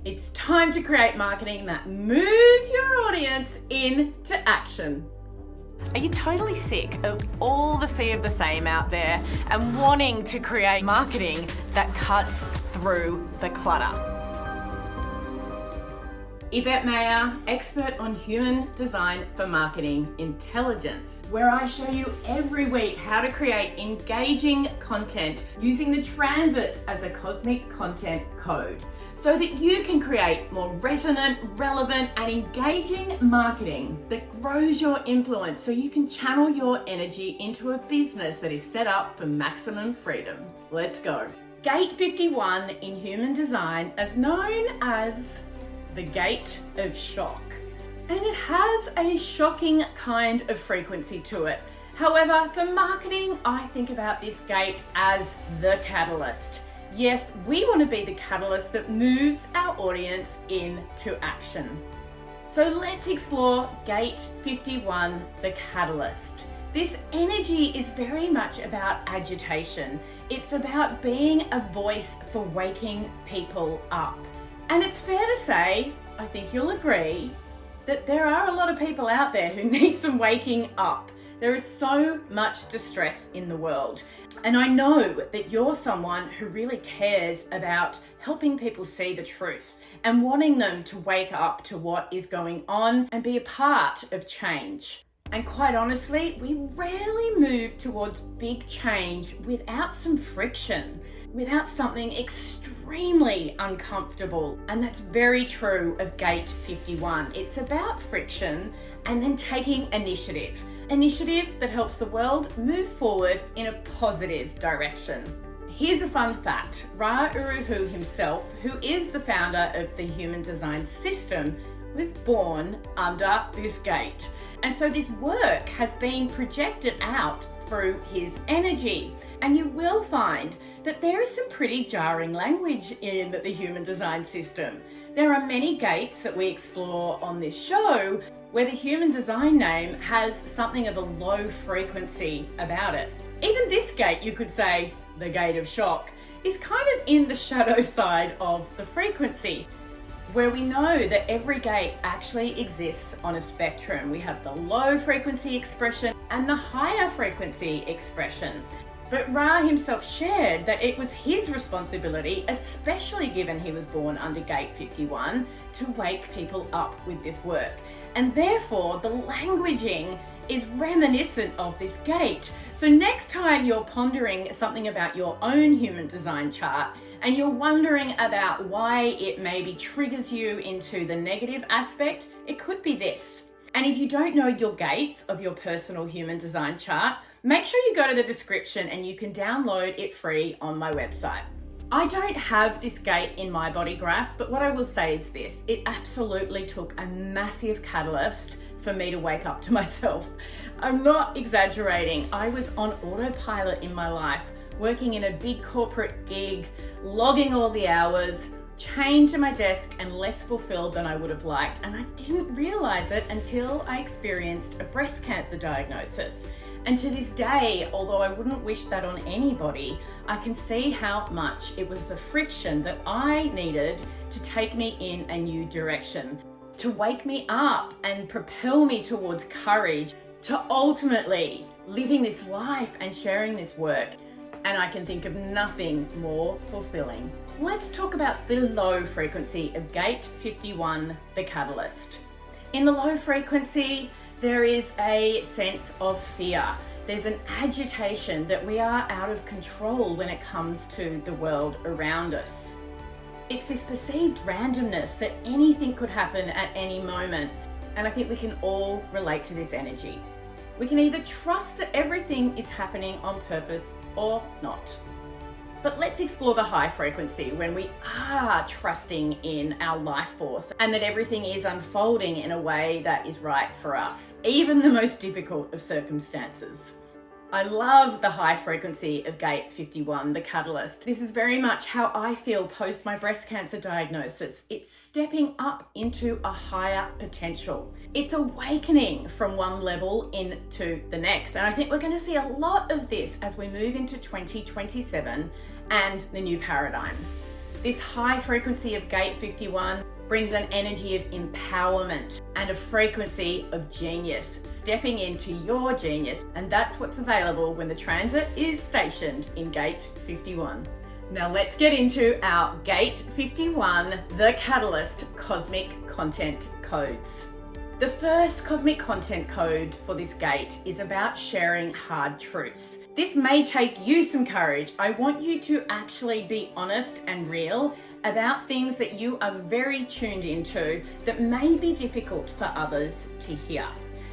It's time to create marketing that moves your audience into action. Are you totally sick of all the sea of the same out there and wanting to create marketing that cuts through the clutter? Yvette Mayer, expert on human design for marketing intelligence, where I show you every week how to create engaging content using the transits as a cosmic content code, so that you can create more resonant, relevant, and engaging marketing that grows your influence so you can channel your energy into a business that is set up for maximum freedom. Let's go. Gate 51 in human design is known as the Gate of Shock, and it has a shocking kind of frequency to it. However, for marketing, I think about this gate as the catalyst. Yes, we want to be the catalyst that moves our audience into action. So let's explore Gate 51, the catalyst. This energy is very much about agitation. It's about being a voice for waking people up. And it's fair to say, I think you'll agree, that there are a lot of people out there who need some waking up. There is so much distress in the world. And I know that you're someone who really cares about helping people see the truth and wanting them to wake up to what is going on and be a part of change. And quite honestly, we rarely move towards big change without some friction, without something extremely uncomfortable. And that's very true of Gate 51. It's about friction and then taking initiative. Initiative that helps the world move forward in a positive direction. Here's a fun fact. Ra Uru Hu himself, who is the founder of the Human Design System, was born under this gate. And so this work has been projected out through his energy. And you will find that there is some pretty jarring language in the Human Design System. There are many gates that we explore on this show where the Human Design name has something of a low frequency about it. Even this gate, you could say, the Gate of Shock, is kind of in the shadow side of the frequency, where we know that every gate actually exists on a spectrum. We have the low frequency expression and the higher frequency expression. But Ra himself shared that it was his responsibility, especially given he was born under Gate 51, to wake people up with this work. And therefore, the languaging is reminiscent of this gate. So next time you're pondering something about your own human design chart and you're wondering about why it maybe triggers you into the negative aspect, it could be this. And if you don't know your gates of your personal human design chart, make sure you go to the description and you can download it free on my website. I don't have this gate in my body graph, but what I will say is this: it absolutely took a massive catalyst for me to wake up to myself. I'm not exaggerating. I was on autopilot in my life, working in a big corporate gig, logging all the hours, chained to my desk and less fulfilled than I would have liked. And I didn't realize it until I experienced a breast cancer diagnosis. And to this day, although I wouldn't wish that on anybody, I can see how much it was the friction that I needed to take me in a new direction, to wake me up and propel me towards courage, to ultimately living this life and sharing this work. And I can think of nothing more fulfilling. Let's talk about the low frequency of Gate 51, the catalyst. In the low frequency, there is a sense of fear. There's an agitation that we are out of control when it comes to the world around us. It's this perceived randomness that anything could happen at any moment. And I think we can all relate to this energy. We can either trust that everything is happening on purpose or not. But let's explore the high frequency when we are trusting in our life force and that everything is unfolding in a way that is right for us, even the most difficult of circumstances. I love the high frequency of Gate 51, the catalyst. This is very much how I feel post my breast cancer diagnosis. It's stepping up into a higher potential. It's awakening from one level into the next. And I think we're going to see a lot of this as we move into 2027 and the new paradigm. This high frequency of Gate 51 brings an energy of empowerment and a frequency of genius, stepping into your genius. And that's what's available when the transit is stationed in Gate 51. Now let's get into our Gate 51, the Catalyst Cosmic Content Codes. The first cosmic content code for this gate is about sharing hard truths. This may take you some courage. I want you to actually be honest and real about things that you are very tuned into that may be difficult for others to hear.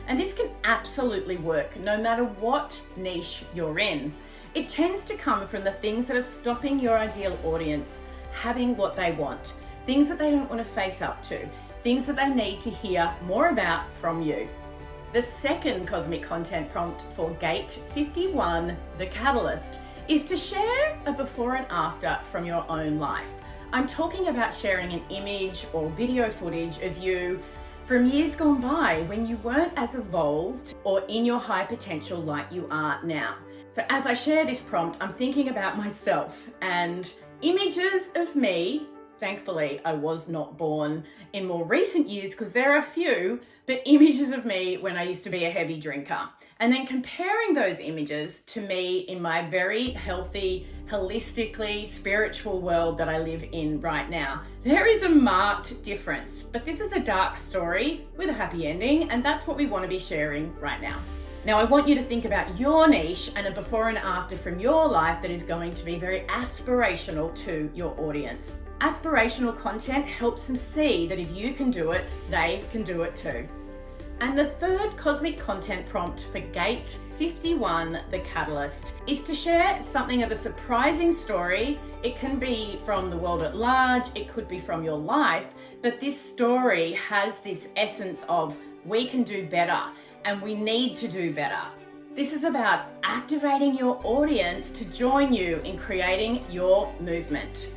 And this can absolutely work no matter what niche you're in. It tends to come from the things that are stopping your ideal audience having what they want, things that they don't want to face up to, things that they need to hear more about from you. The second cosmic content prompt for Gate 51, the Catalyst, is to share a before and after from your own life. I'm talking about sharing an image or video footage of you from years gone by when you weren't as evolved or in your high potential like you are now. So as I share this prompt, I'm thinking about myself and images of me. Thankfully, I was not born in more recent years because there are a few, but images of me when I used to be a heavy drinker. And then comparing those images to me in my very healthy, holistically spiritual world that I live in right now. There is a marked difference, but this is a dark story with a happy ending, and that's what we want to be sharing right now. Now, I want you to think about your niche and a before and after from your life that is going to be very aspirational to your audience. Aspirational content helps them see that if you can do it, they can do it too. And the third cosmic content prompt for Gate 51, the Catalyst, is to share something of a surprising story. It can be from the world at large, it could be from your life, but this story has this essence of we can do better and we need to do better. This is about activating your audience to join you in creating your movement.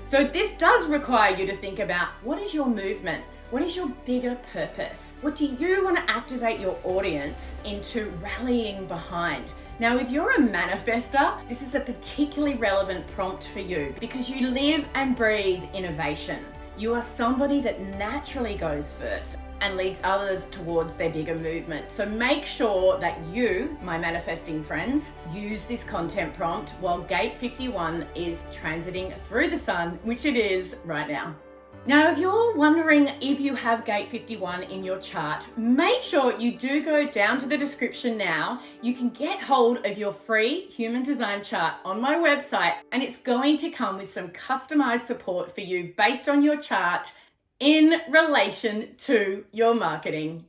So this does require you to think about, what is your movement? What is your bigger purpose? What do you want to activate your audience into rallying behind? Now, if you're a manifester, this is a particularly relevant prompt for you because you live and breathe innovation. You are somebody that naturally goes first and leads others towards their bigger movement. So make sure that you, my manifesting friends, use this content prompt while Gate 51 is transiting through the sun, which it is right now. Now, if you're wondering if you have Gate 51 in your chart, make sure you do go down to the description now. You can get hold of your free human design chart on my website, and it's going to come with some customized support for you based on your chart in relation to your marketing.